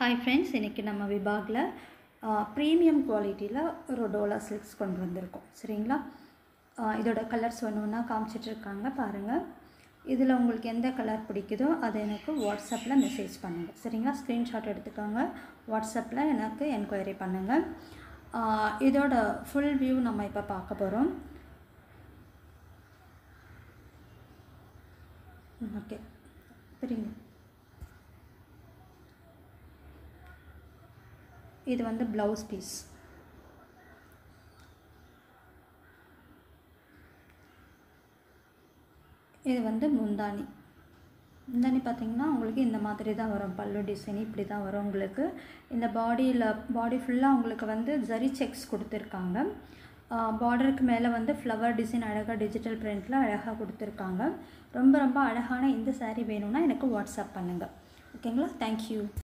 Hi friends, இன்றைக்கி நம்ம விபாகில் premium குவாலிட்டியில் ஒரு டோலா சில்க்ஸ் கொண்டு வந்திருக்கோம். சரிங்களா? இதோட கலர்ஸ் ஒன்று ஒன்றா காமிச்சிட்ருக்காங்க பாருங்கள். இதில் உங்களுக்கு எந்த கலர் பிடிக்குதோ அதை எனக்கு வாட்ஸ்அப்பில் மெசேஜ் பண்ணுங்கள். சரிங்களா? ஸ்க்ரீன்ஷாட் எடுத்துக்கோங்க, வாட்ஸ்அப்பில் எனக்கு என்கொயரி பண்ணுங்கள். இதோட ஃபுல் வியூ நம்ம இப்போ பார்க்க போகிறோம். ஓகே, சரிங்க. இது வந்து ப்ளவுஸ் பீஸ். இது வந்து முந்தானி பார்த்திங்கன்னா உங்களுக்கு இந்த மாதிரி தான் வரும். பல்லு டிசைன் இப்படி தான் வரும். உங்களுக்கு இந்த பாடி ஃபுல்லாக உங்களுக்கு வந்து ஜரி செக்ஸ் கொடுத்துருக்காங்க. பார்டருக்கு மேலே வந்து ஃப்ளவர் டிசைன் அழகாக டிஜிட்டல் பிரிண்டில் அழகாக கொடுத்துருக்காங்க. ரொம்ப ரொம்ப அழகான இந்த சாரீ வேணும்னா எனக்கு வாட்ஸ்அப் பண்ணுங்கள். ஓகேங்களா? தேங்க்யூ.